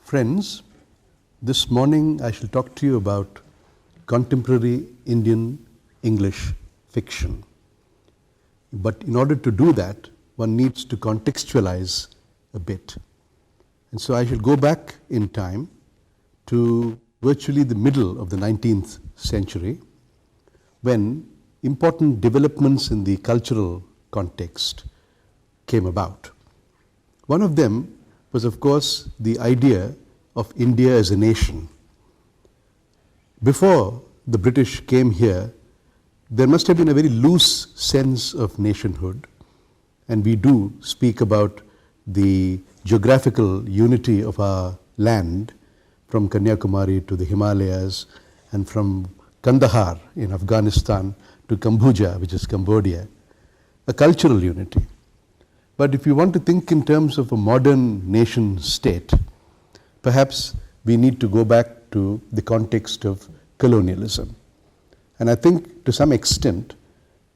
Friends, this morning I shall talk to you about contemporary Indian English fiction. But in order to do that, one needs to contextualize a bit. And so I shall go back in time to virtually the middle of the 19th century, when important developments in the cultural context came about. One of them was, of course, the idea of India as a nation. Before the British came here, there must have been a very loose sense of nationhood, and we do speak about the geographical unity of our land from Kanyakumari to the Himalayas, and from Kandahar in Afghanistan to Kamboja, which is Cambodia, a cultural unity. But if you want to think in terms of a modern nation state, perhaps we need to go back to the context of colonialism. And I think to some extent,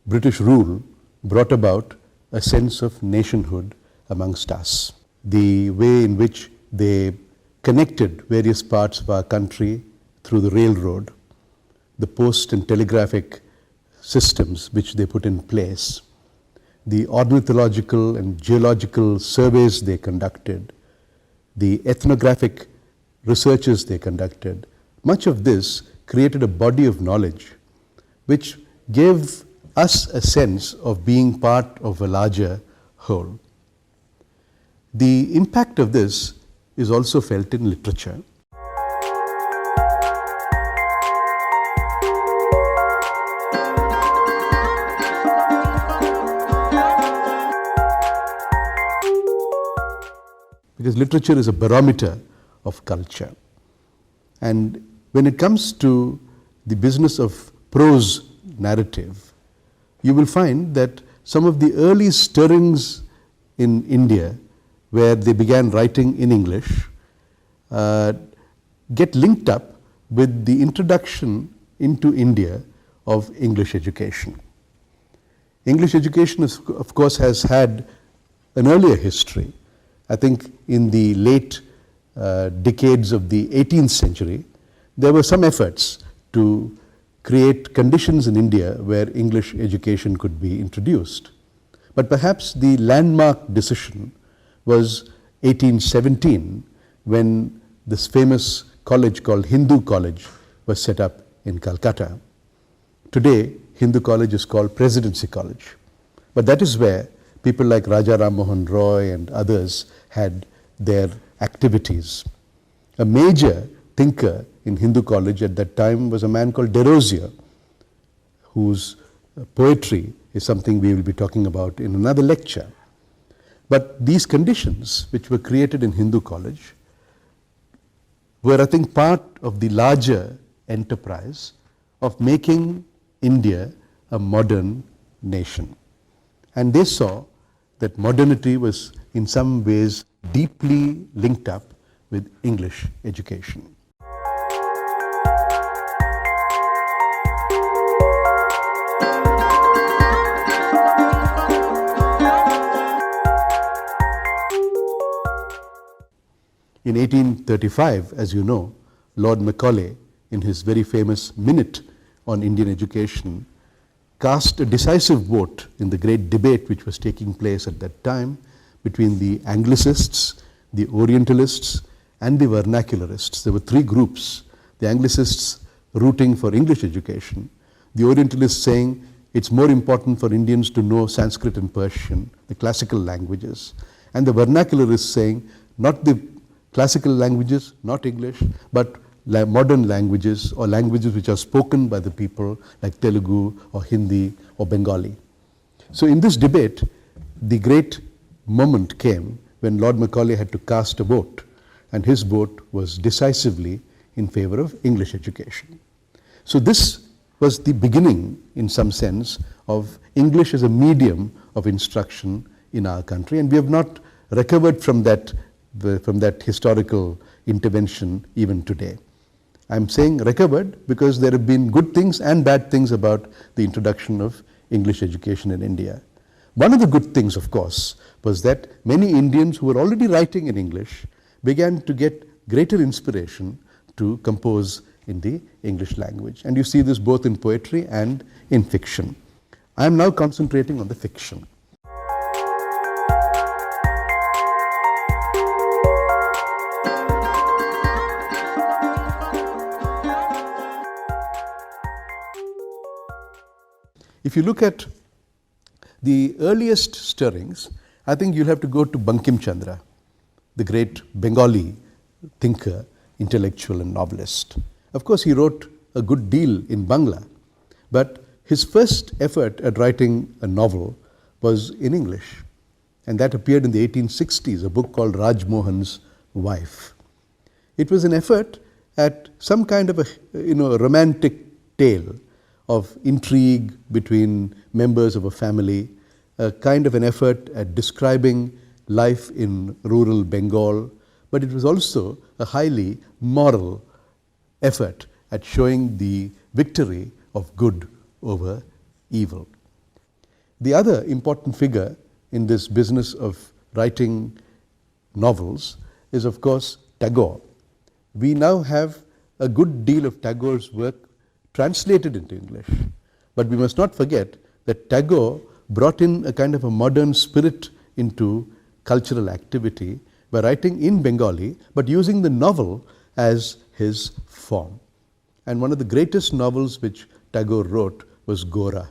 British rule brought about a sense of nationhood amongst us. The way in which they connected various parts of our country through the railroad, the post and telegraphic systems which they put in place, the ornithological and geological surveys they conducted, the ethnographic researches they conducted, much of this created a body of knowledge which gave us a sense of being part of a larger whole. The impact of this is also felt in literature. Because literature is a barometer of culture. And when it comes to the business of prose narrative, you will find that some of the early stirrings in India, where they began writing in English, get linked up with the introduction into India of English education. English education, of course, has had an earlier history. I think in the late decades of the 18th century, there were some efforts to create conditions in India where English education could be introduced. But perhaps the landmark decision was 1817, when this famous college called Hindu College was set up in Calcutta. Today, Hindu College is called Presidency College. But that is where people like Raja Ram Mohan Roy and others had their activities. A major thinker in Hindu College at that time was a man called Desrosiers, whose poetry is something we will be talking about in another lecture. But these conditions which were created in Hindu College were, I think, part of the larger enterprise of making India a modern nation. And they saw that modernity was in some ways deeply linked up with English education. In 1835, as you know, Lord Macaulay, in his very famous Minute on Indian education, cast a decisive vote in the great debate which was taking place at that time between the Anglicists, the Orientalists, and the Vernacularists. There were three groups: the Anglicists rooting for English education, the Orientalists saying it's more important for Indians to know Sanskrit and Persian, the classical languages, and the Vernacularists saying not the classical languages, not English, but modern languages or languages which are spoken by the people like Telugu or Hindi or Bengali. So in this debate, the great moment came when Lord Macaulay had to cast a vote, and his vote was decisively in favor of English education. So this was the beginning, in some sense, of English as a medium of instruction in our country, and we have not recovered from that historical intervention even today. I'm saying recovered because there have been good things and bad things about the introduction of English education in India. One of the good things, of course, was that many Indians who were already writing in English began to get greater inspiration to compose in the English language. And you see this both in poetry and in fiction. I am now concentrating on the fiction. If you look at the earliest stirrings, I think you'll have to go to Bankim Chandra, the great Bengali thinker, intellectual and novelist. Of course, he wrote a good deal in Bangla, but his first effort at writing a novel was in English, and that appeared in the 1860s, a book called Raj Mohan's Wife. It was an effort at some kind of a romantic tale of intrigue between members of a family, a kind of an effort at describing life in rural Bengal, but it was also a highly moral effort at showing the victory of good over evil. The other important figure in this business of writing novels is, of course, Tagore. We now have a good deal of Tagore's work translated into English, but we must not forget that Tagore brought in a kind of a modern spirit into cultural activity by writing in Bengali, but using the novel as his form. And one of the greatest novels which Tagore wrote was Gora.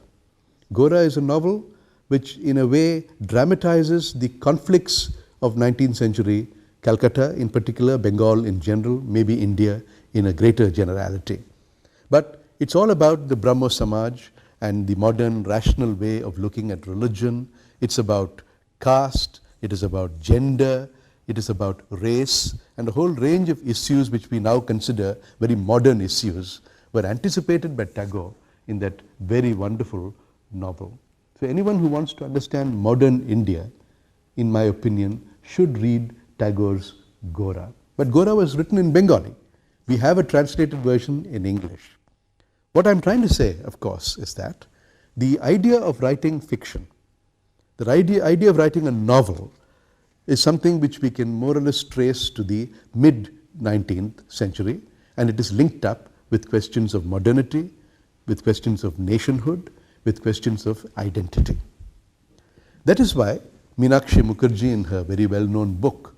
Gora is a novel which in a way dramatizes the conflicts of 19th century Calcutta in particular, Bengal in general, maybe India in a greater generality. But it's all about the Brahmo Samaj and the modern rational way of looking at religion. It's about caste, it is about gender, it is about race, and a whole range of issues which we now consider very modern issues were anticipated by Tagore in that very wonderful novel. So anyone who wants to understand modern India, in my opinion, should read Tagore's Gora. But Gora was written in Bengali. We have a translated version in English. What I'm trying to say, of course, is that the idea of writing fiction, the idea of writing a novel, is something which we can more or less trace to the mid-19th century, and it is linked up with questions of modernity, with questions of nationhood, with questions of identity. That is why Meenakshi Mukherjee, in her very well-known book,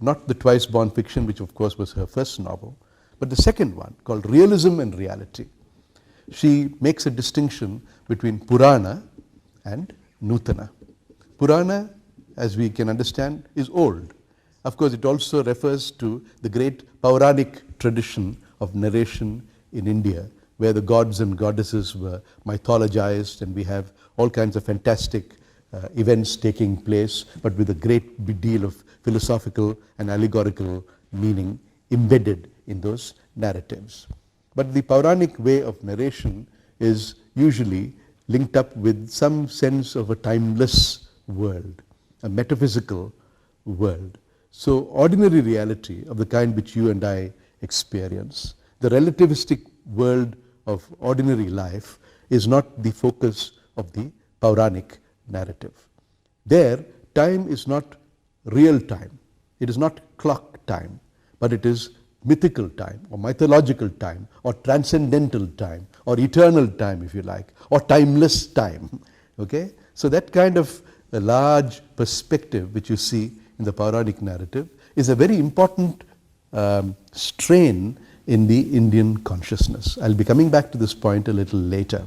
not the Twice Born Fiction, which of course was her first novel, but the second one, called Realism and Reality, she makes a distinction between Purana and Nutana. Purana, as we can understand, is old. Of course, it also refers to the great Pauranic tradition of narration in India, where the gods and goddesses were mythologized, and we have all kinds of fantastic events taking place, but with a great deal of philosophical and allegorical meaning embedded in those narratives. But the Pauranic way of narration is usually linked up with some sense of a timeless world, a metaphysical world. So ordinary reality of the kind which you and I experience, the relativistic world of ordinary life, is not the focus of the Pauranic narrative. There, time is not real time. It is not clock time, but it is mythical time, or mythological time, or transcendental time, or eternal time, if you like, or timeless time. Okay? So that kind of a large perspective which you see in the Pauranic narrative is a very important strain in the Indian consciousness. I'll be coming back to this point a little later.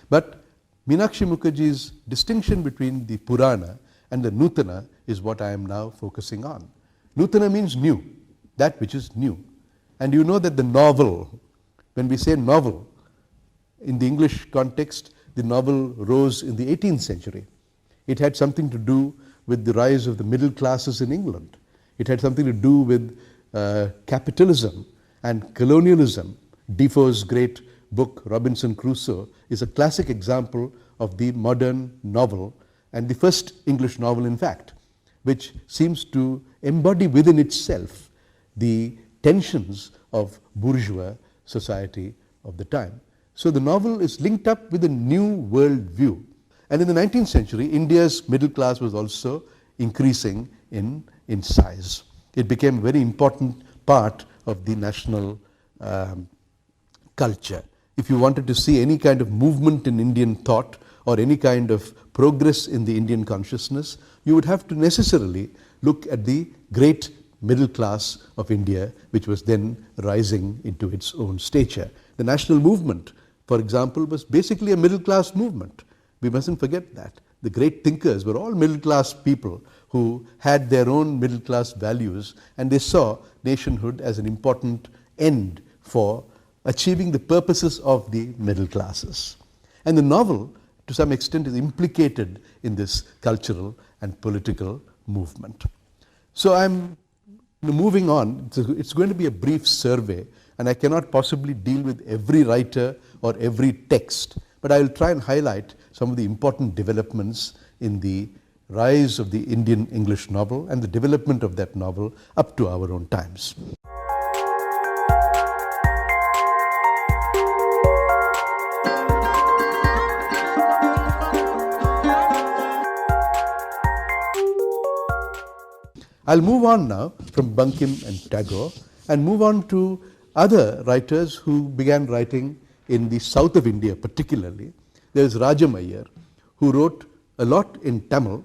But Meenakshi Mukherjee's distinction between the Purana and the Nutana is what I am now focusing on. Nutana means new, that which is new. And you know that the novel, when we say novel, in the English context, the novel rose in the 18th century. It had something to do with the rise of the middle classes in England. It had something to do with capitalism and colonialism. Defoe's great book, Robinson Crusoe, is a classic example of the modern novel, and the first English novel, in fact, which seems to embody within itself the tensions of bourgeois society of the time. So the novel is linked up with a new world view. And in the 19th century, India's middle class was also increasing in size. It became a very important part of the national culture. If you wanted to see any kind of movement in Indian thought or any kind of progress in the Indian consciousness, you would have to necessarily look at the great middle class of India, which was then rising into its own stature. The national movement, for example, was basically a middle class movement. We mustn't forget that. The great thinkers were all middle class people who had their own middle class values, and they saw nationhood as an important end for achieving the purposes of the middle classes. And the novel, to some extent, is implicated in this cultural and political movement. So I'm moving on. It's going to be a brief survey, and I cannot possibly deal with every writer or every text, but I will try and highlight some of the important developments in the rise of the Indian English novel and the development of that novel up to our own times. I'll move on now from Bankim and Tagore and move on to other writers who began writing in the south of India particularly. There's Rajam Iyer, who wrote a lot in Tamil,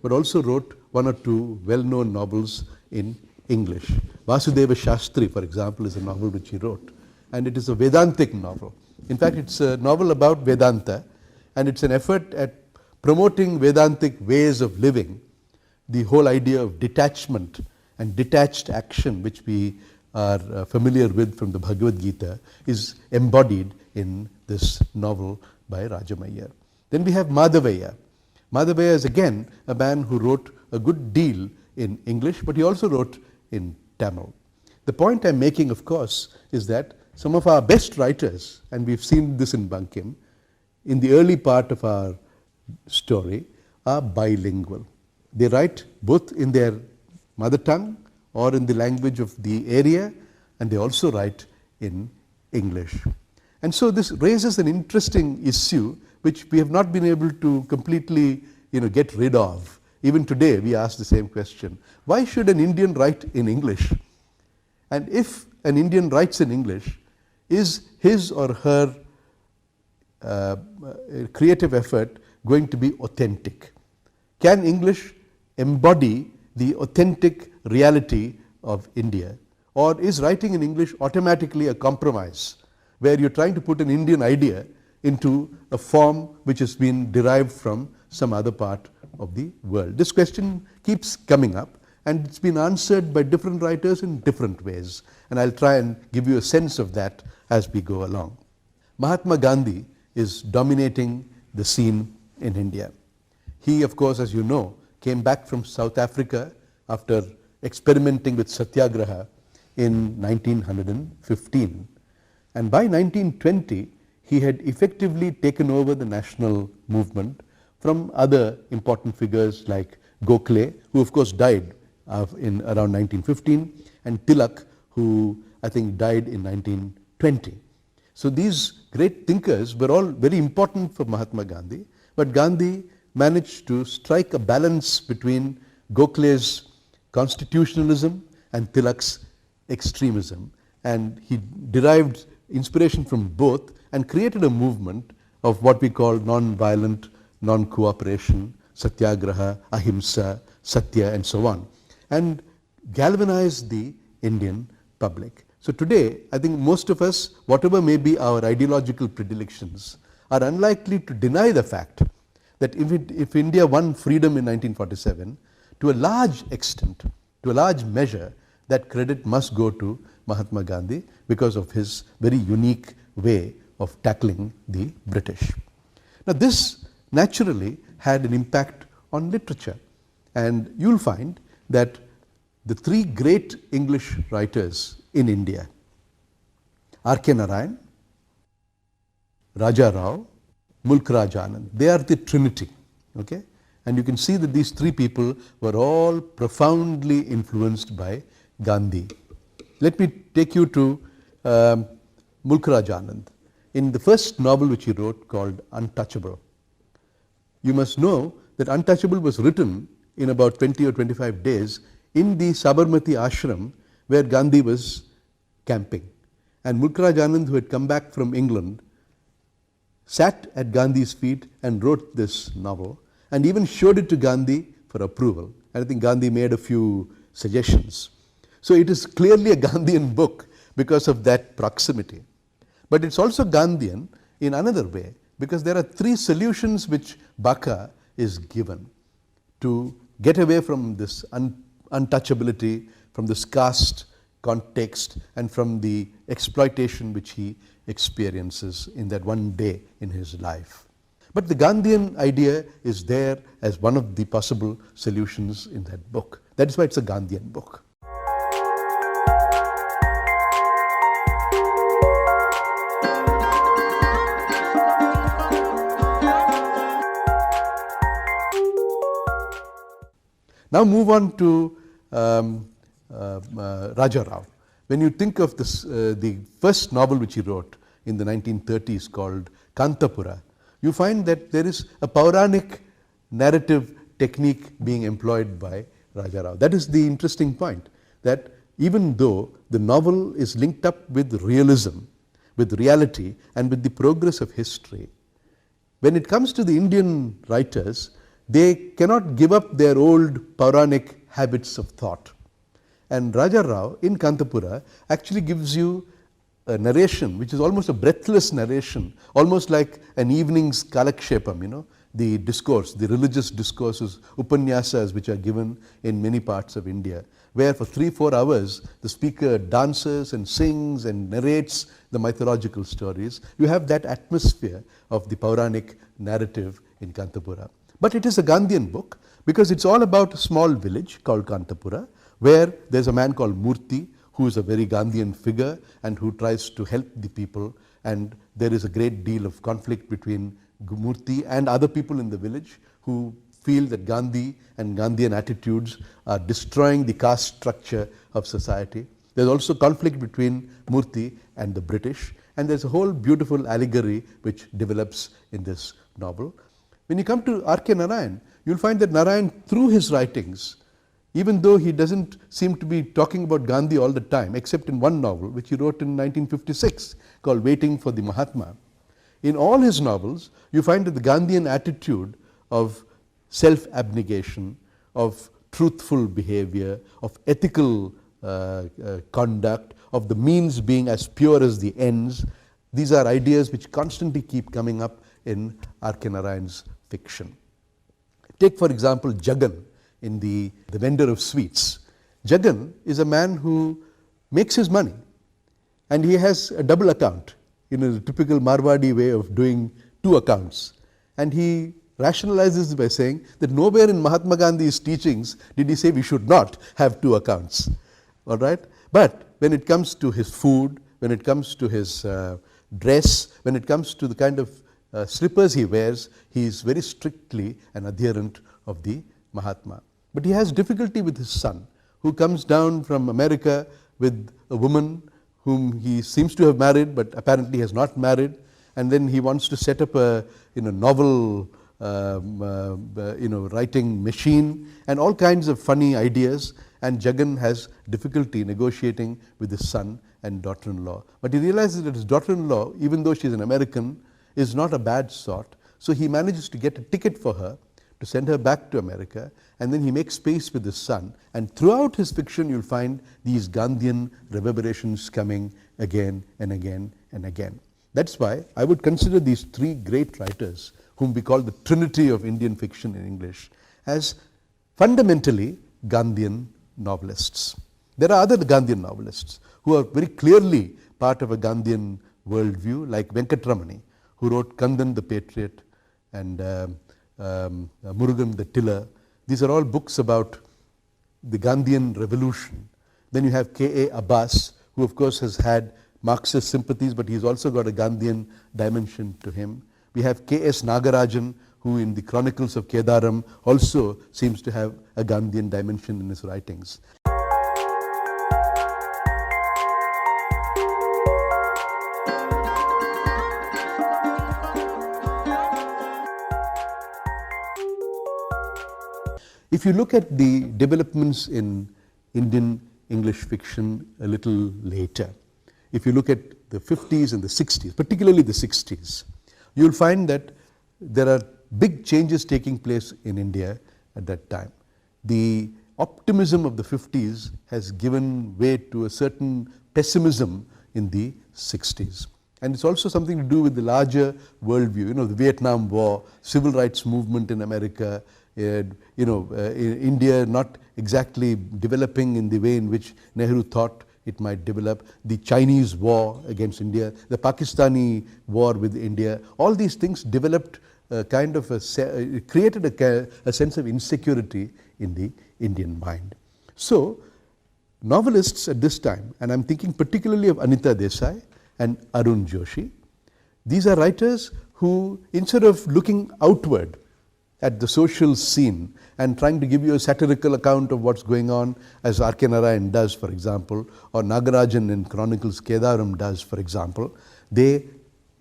but also wrote one or two well-known novels in English. Vasudeva Shastri, for example, is a novel which he wrote, and it is a Vedantic novel. In fact, it's a novel about Vedanta, and it's an effort at promoting Vedantic ways of living. The whole idea of detachment and detached action, which we are familiar with from the Bhagavad Gita, is embodied in this novel by Rajam Iyer. Then we have Madhavaiah. Madhavaiah is again a man who wrote a good deal in English, but he also wrote in Tamil. The point I'm making, of course, is that some of our best writers, and we've seen this in Bankim, in the early part of our story, are bilingual. They write both in their mother tongue or in the language of the area, and they also write in English. And so this raises an interesting issue which we have not been able to completely get rid of. Even today we ask the same question. Why should an Indian write in English? And if an Indian writes in English, is his or her creative effort going to be authentic? Can English embody the authentic reality of India? Or is writing in English automatically a compromise, where you're trying to put an Indian idea into a form which has been derived from some other part of the world? This question keeps coming up, and it's been answered by different writers in different ways, and I'll try and give you a sense of that as we go along. Mahatma Gandhi is dominating the scene in India. He, of course, as you know, came back from South Africa after experimenting with Satyagraha in 1915. And by 1920, he had effectively taken over the national movement from other important figures like Gokhale, who of course died in around 1915, and Tilak, who I think died in 1920. So these great thinkers were all very important for Mahatma Gandhi, but Gandhi managed to strike a balance between Gokhale's constitutionalism and Tilak's extremism, and he derived inspiration from both and created a movement of what we call non-violent, non-cooperation, Satyagraha, Ahimsa, Satya, and so on, and galvanized the Indian public. So today, I think most of us, whatever may be our ideological predilections, are unlikely to deny the fact that if India won freedom in 1947, to a large extent, to a large measure, that credit must go to Mahatma Gandhi because of his very unique way of tackling the British. Now this naturally had an impact on literature, and you'll find that the three great English writers in India, R.K. Narayan, Raja Rao, Mulk Raj Anand, they are the trinity, okay? And you can see that these three people were all profoundly influenced by Gandhi. Let me take you to Mulk Raj Anand. In the first novel which he wrote called Untouchable, you must know that Untouchable was written in about 20 or 25 days in the Sabarmati ashram where Gandhi was camping. And Mulk Raj Anand, who had come back from England, sat at Gandhi's feet and wrote this novel and even showed it to Gandhi for approval. And I think Gandhi made a few suggestions. So it is clearly a Gandhian book because of that proximity. But it's also Gandhian in another way, because there are three solutions which Baka is given to get away from this untouchability, from this caste context, and from the exploitation which he experiences in that one day in his life. But the Gandhian idea is there as one of the possible solutions in that book. That is why it's a Gandhian book. Now move on to Raja Rao. When you think of this, the first novel which he wrote in the 1930s called Kantapura, you find that there is a Pauranic narrative technique being employed by Raja Rao. That is the interesting point, that even though the novel is linked up with realism, with reality, and with the progress of history, when it comes to the Indian writers, they cannot give up their old Pauranic habits of thought. And Raja Rao in Kantapura actually gives you a narration which is almost a breathless narration, almost like an evening's kalakshepam, the discourse, the religious discourses, upanyasas which are given in many parts of India, where for 3-4 hours the speaker dances and sings and narrates the mythological stories. You have that atmosphere of the Pauranic narrative in Kantapura. But it is a Gandhian book because it's all about a small village called Kantapura, where there's a man called Murthy, who is a very Gandhian figure and who tries to help the people, and there is a great deal of conflict between Murthy and other people in the village who feel that Gandhi and Gandhian attitudes are destroying the caste structure of society. There's also conflict between Murthy and the British, and there's a whole beautiful allegory which develops in this novel. When you come to R.K. Narayan, you'll find that Narayan, through his writings, even though he doesn't seem to be talking about Gandhi all the time, except in one novel which he wrote in 1956 called Waiting for the Mahatma, in all his novels you find that the Gandhian attitude of self-abnegation, of truthful behavior, of ethical conduct, of the means being as pure as the ends, these are ideas which constantly keep coming up in R.K. Narayan's fiction. Take for example Jagan in the vendor of sweets. Jagan is a man who makes his money and he has a double account in a typical Marwadi way of doing two accounts, and he rationalizes by saying that nowhere in Mahatma Gandhi's teachings did he say we should not have two accounts. All right? But when it comes to his food, when it comes to his dress, when it comes to the kind of slippers he wears, he is very strictly an adherent of the Mahatma. But he has difficulty with his son, who comes down from America with a woman whom he seems to have married but apparently has not married, and then he wants to set up a novel writing machine and all kinds of funny ideas, and Jagan has difficulty negotiating with his son and daughter-in-law. But he realizes that his daughter-in-law, even though she is an American, is not a bad sort, so he manages to get a ticket for her to send her back to America, and then he makes space with his son, and throughout his fiction you'll find these Gandhian reverberations coming again and again and again. That's why I would consider these three great writers, whom we call the trinity of Indian fiction in English, as fundamentally Gandhian novelists. There are other Gandhian novelists who are very clearly part of a Gandhian worldview, like Venkatramani, who wrote Kandan the Patriot and Murugan the Tiller. These are all books about the Gandhian revolution. Then you have K.A. Abbas, who of course has had Marxist sympathies, but he's also got a Gandhian dimension to him. We have K.S. Nagarajan, who in the Chronicles of Kedaram also seems to have a Gandhian dimension in his writings. If you look at the developments in Indian English fiction a little later. If you look at the 50s and the 60s, particularly the 60s, you'll find that there are big changes taking place in India at that time. The optimism of the 50s has given way to a certain pessimism in the 60s. And it's also something to do with the larger worldview, you know, the Vietnam War, civil rights movement in America, India not exactly developing in the way in which Nehru thought it might develop, the Chinese war against India, the Pakistani war with India, all these things developed created a sense of insecurity in the Indian mind. So, novelists at this time, and I'm thinking particularly of Anita Desai and Arun Joshi, these are writers who, instead of looking outward at the social scene and trying to give you a satirical account of what's going on, as R.K. Narayan does, for example, or Nagarajan in Chronicles Kedaram does, for example, they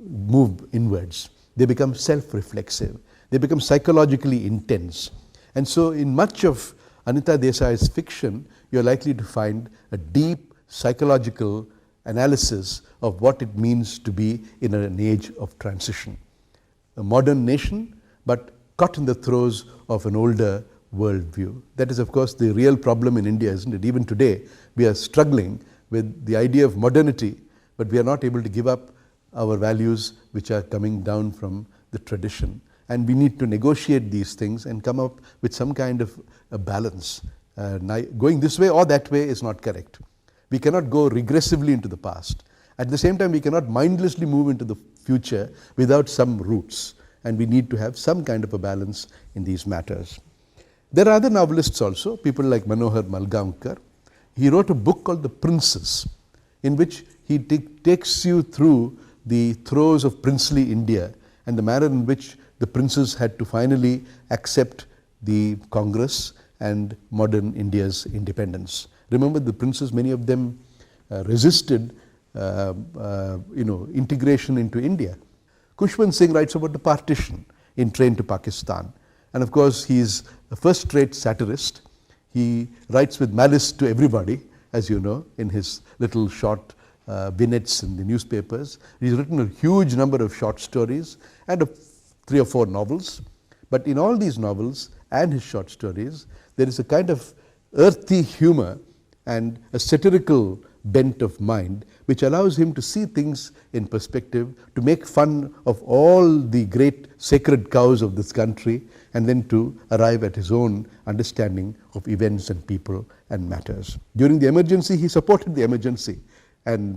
move inwards. They become self-reflexive. They become psychologically intense. And so in much of Anita Desai's fiction, you're likely to find a deep psychological analysis of what it means to be in an age of transition. A modern nation, but caught in the throes of an older worldview. That is, of course, the real problem in India, isn't it? Even today, we are struggling with the idea of modernity, but we are not able to give up our values which are coming down from the tradition. And we need to negotiate these things and come up with some kind of a balance. Going this way or that way is not correct. We cannot go regressively into the past. At the same time, we cannot mindlessly move into the future without some roots. And we need to have some kind of a balance in these matters. There are other novelists also, people like Manohar Malgaonkar. He wrote a book called The Princes, in which he takes you through the throes of princely India and the manner in which the princes had to finally accept the Congress and modern India's independence. Remember, the princes, many of them resisted integration into India. Khushwant Singh writes about the partition in Train to Pakistan. And of course, he's a first-rate satirist. He writes with malice to everybody, as you know, in his little short vignettes in the newspapers. He's written a huge number of short stories and 3 or 4 novels. But in all these novels and his short stories, there is a kind of earthy humor and a satirical bent of mind which allows him to see things in perspective, to make fun of all the great sacred cows of this country, and then to arrive at his own understanding of events and people and matters. During the emergency, he supported the emergency, and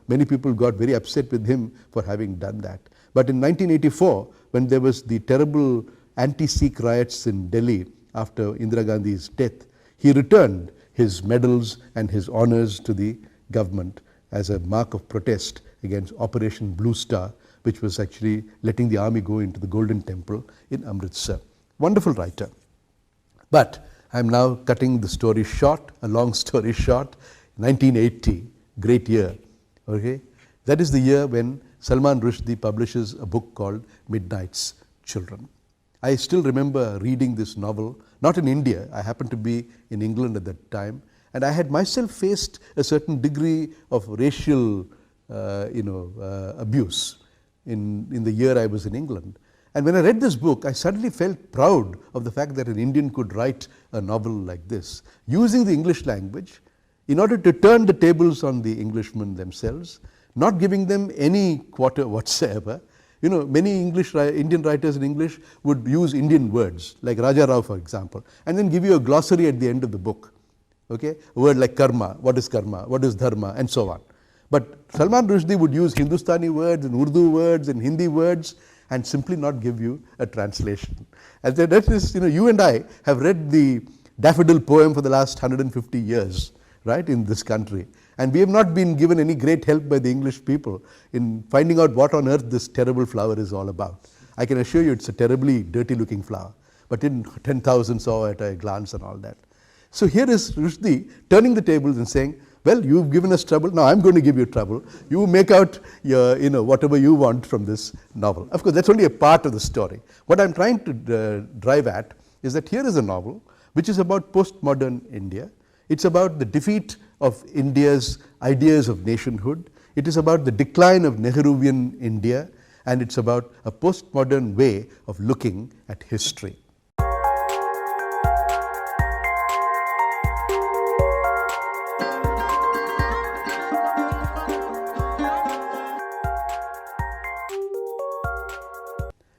many people got very upset with him for having done that. But in 1984, when there was the terrible anti-Sikh riots in Delhi after Indira Gandhi's death, he returned his medals and his honors to the government as a mark of protest against Operation Blue Star, which was actually letting the army go into the Golden Temple in Amritsar. Wonderful writer. But I'm now cutting the story short, a long story short. 1980, great year. Okay, that is the year when Salman Rushdie publishes a book called Midnight's Children. I still remember reading this novel, not in India. I happened to be in England at that time, and I had myself faced a certain degree of racial abuse in the year I was in England. And when I read this book, I suddenly felt proud of the fact that an Indian could write a novel like this, using the English language in order to turn the tables on the Englishmen themselves, not giving them any quarter whatsoever. Many Indian writers in English would use Indian words, like Raja Rao, for example, and then give you a glossary at the end of the book. Okay, a word like karma, what is dharma, and so on. But Salman Rushdie would use Hindustani words and Urdu words and Hindi words and simply not give you a translation. And that is, you and I have read the Daffodil poem for the last 150 years, right, in this country. And we have not been given any great help by the English people in finding out what on earth this terrible flower is all about. I can assure you it's a terribly dirty looking flower, but 10,000 saw at a glance and all that. So here is Rushdie turning the tables and saying, well, you've given us trouble, now I'm going to give you trouble. You make out your, whatever you want from this novel. Of course, that's only a part of the story. What I'm trying to drive at is that here is a novel which is about postmodern India, It's about the defeat of India's ideas of nationhood. It is about the decline of Nehruvian India, and it's about a postmodern way of looking at history.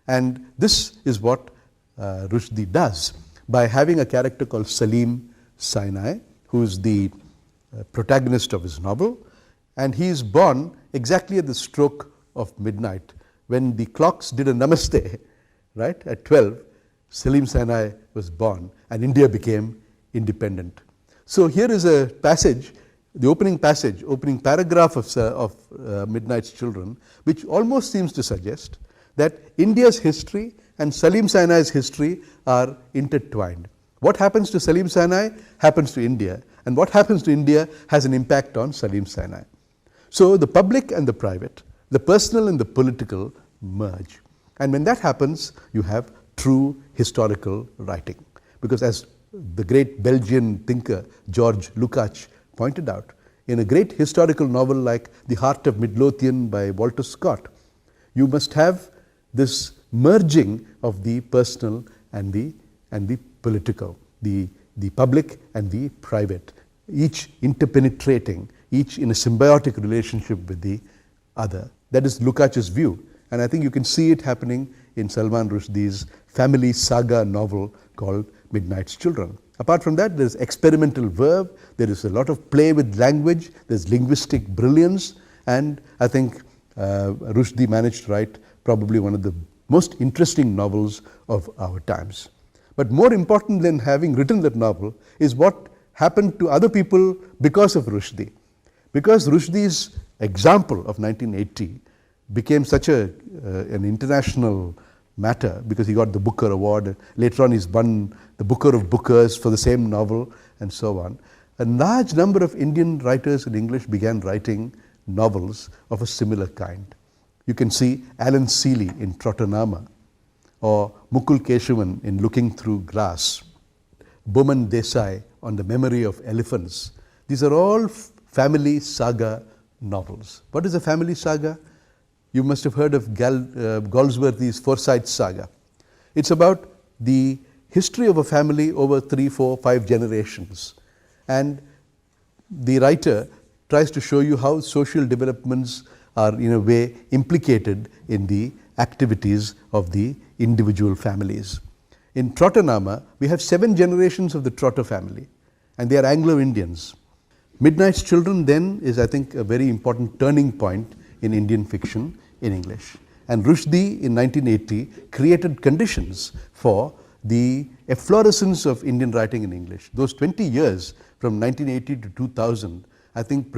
And this is what Rushdie does by having a character called Salim Sinai, who is the protagonist of his novel. And he is born exactly at the stroke of midnight. When the clocks did a namaste, right, at 12, Salim Sinai was born and India became independent. So here is a passage, the opening paragraph of Midnight's Children, which almost seems to suggest that India's history and Salim Sinai's history are intertwined. What happens to Salim Sinai happens to India, and what happens to India has an impact on Salim Sinai. So the public and the private, the personal and the political merge. And when that happens, you have true historical writing. Because as the great Belgian thinker George Lukács pointed out, in a great historical novel like The Heart of Midlothian by Walter Scott, you must have this merging of the personal and the political, the public and the private, each interpenetrating, each in a symbiotic relationship with the other. That is Lukács' view, and I think you can see it happening in Salman Rushdie's family saga novel called Midnight's Children. Apart from that, there is experimental verve, there is a lot of play with language, there is linguistic brilliance, and I think Rushdie managed to write probably one of the most interesting novels of our times. But more important than having written that novel is what happened to other people because of Rushdie. Because Rushdie's example of 1980 became such an international matter, because he got the Booker Award, later on he's won the Booker of Bookers for the same novel, and so on. A large number of Indian writers in English began writing novels of a similar kind. You can see Alan Seeley in Trottanama, or Mukul Keshavan in Looking Through Glass, Boman Desai on the Memory of Elephants. These are all family saga novels. What is a family saga? You must have heard of Galsworthy's Forsyte Saga. It's about the history of a family over 3, 4, 5 generations. And the writer tries to show you how social developments are in a way implicated in the activities of the individual families. In Trottanama, we have 7 generations of the Trotter family, and they are Anglo-Indians. Midnight's Children then is, I think, a very important turning point in Indian fiction in English. And Rushdie in 1980 created conditions for the efflorescence of Indian writing in English. Those 20 years from 1980 to 2000, I think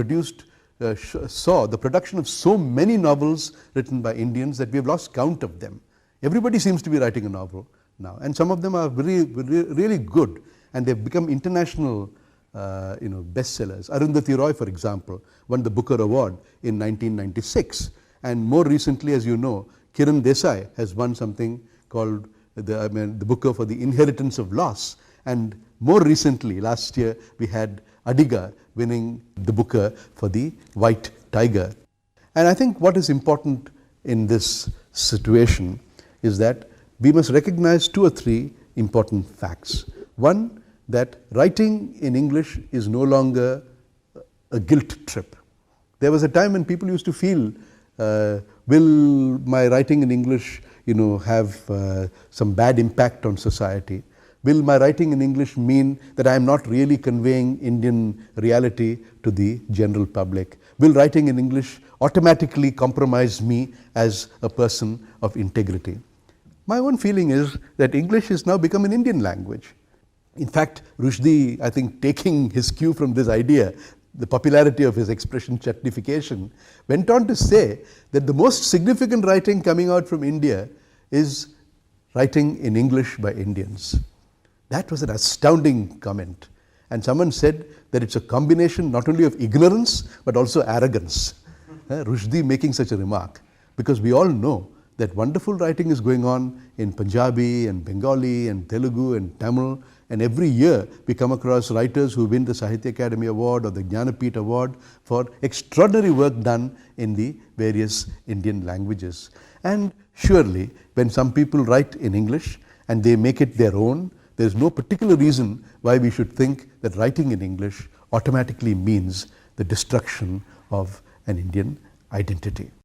saw the production of so many novels written by Indians that we have lost count of them. Everybody seems to be writing a novel now, and some of them are really good, and they've become international bestsellers. Arundhati Roy, for example, won the Booker Award in 1996, and more recently, as you know, Kiran Desai has won something called the Booker for the Inheritance of Loss, and more recently, last year, we had Adiga winning the Booker for the White Tiger. And I think what is important in this situation is that we must recognize 2 or 3 important facts. One, that writing in English is no longer a guilt trip. There was a time when people used to feel, will my writing in English have some bad impact on society? Will my writing in English mean that I am not really conveying Indian reality to the general public? Will writing in English automatically compromise me as a person of integrity? My own feeling is that English has now become an Indian language. In fact, Rushdie, I think, taking his cue from this idea, the popularity of his expression chutnification, went on to say that the most significant writing coming out from India is writing in English by Indians. That was an astounding comment. And someone said that it's a combination not only of ignorance but also arrogance. Rushdie making such a remark, because we all know that wonderful writing is going on in Punjabi and Bengali and Telugu and Tamil And every year we come across writers who win the Sahitya Academy Award or the Jnanapith Award for extraordinary work done in the various Indian languages. And surely when some people write in English and they make it their own, there is no particular reason why we should think that writing in English automatically means the destruction of an Indian identity.